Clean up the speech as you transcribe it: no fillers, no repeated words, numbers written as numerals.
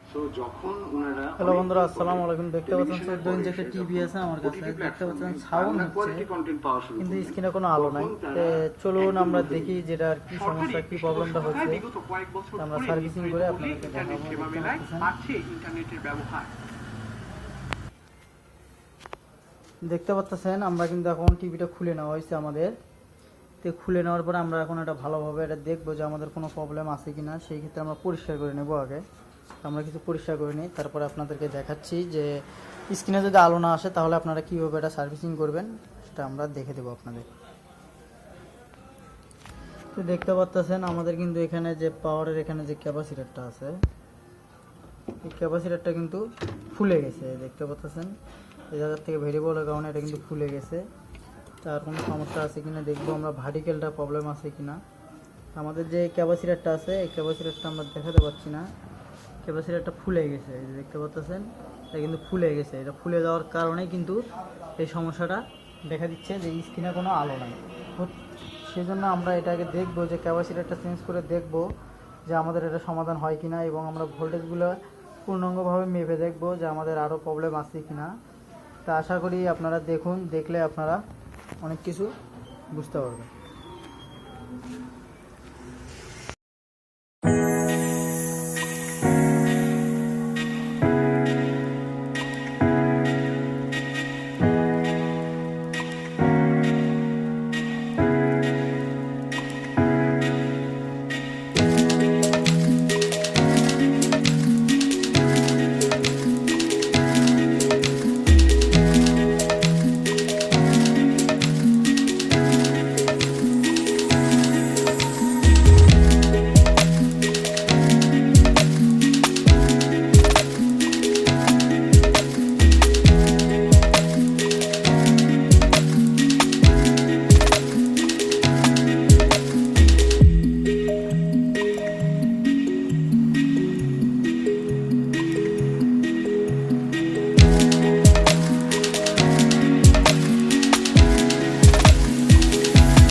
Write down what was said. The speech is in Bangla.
হ্যালো বন্ধুরা, আসসালামু আলাইকুম। দেখতে পাচ্ছেন 14 ইঞ্চি একটা টিভি আছে আমার কাছে। দেখতে পাচ্ছেন সাউন্ড হচ্ছে, কিন্তু স্ক্রিনে কোনো আলো নাই। চলুন আমরা দেখি যেটা আর কি সমস্যা, কি প্রবলেমটা হচ্ছে। আমরা সার্ভিসিং করে আপনাদেরকে দেখাবো। দেখতে পাচ্ছেন আমরা কিন্তু এখন টিভিটা খুলে নেওয়া হয়েছে আমাদের। তো খুলে নেওয়ার পরে আমরা এখন এটা ভালোভাবে এটা দেখবো যে আমাদের কোনো প্রবলেম আছে কিনা। সেই ক্ষেত্রে আমরা পরিষ্কার করে নেব আগে। আমরা কিছু পরিষ্কার করে নিই, তারপরে আপনাদেরকে দেখাচ্ছি যে স্ক্রিনে যদি আলো না আসে তাহলে আপনারা কীভাবে এটা সার্ভিসিং করবেন সেটা আমরা দেখে দেবো আপনাদের। তো দেখতে পাচ্ছেন আমাদের কিন্তু এখানে যে পাওয়ারের এখানে যে ক্যাপাসিটারটা আছে, এই ক্যাপাসিটারটা কিন্তু ফুলে গেছে। দেখতে পাচ্ছেন এই জায়গার থেকে ভেরিয়েবলের কারণে এটা কিন্তু ফুলে গেছে। তার কোনো সমস্যা আছে কিনা দেখবো আমরা, ভার্টিক্যালটা প্রবলেম আছে কিনা। আমাদের যে ক্যাপাসিটারটা আছে এই ক্যাপাসিটারটা আমরা দেখাতে পাচ্ছি না, ক্যাপাসিটারটা ফুলে গেছে। এই যে দেখতে পাচ্ছেন এটা কিন্তু ফুলে গেছে। এটা ফুলে যাওয়ার কারণেই কিন্তু এই সমস্যাটা দেখা দিচ্ছে যে স্ক্রিনে কোনো আলো নাই। সেই জন্য আমরা এটাকে দেখবো যে ক্যাপাসিটারটা চেঞ্জ করে দেখবো যে আমাদের এটা সমাধান হয় কিনা, এবং আমরা ভোল্টেজগুলো পূর্ণাঙ্গভাবে মেপে দেখবো যে আমাদের আরও প্রবলেম আছে কিনা। তা আশা করি আপনারা দেখুন, দেখলে আপনারা অনেক কিছু বুঝতে পারবেন।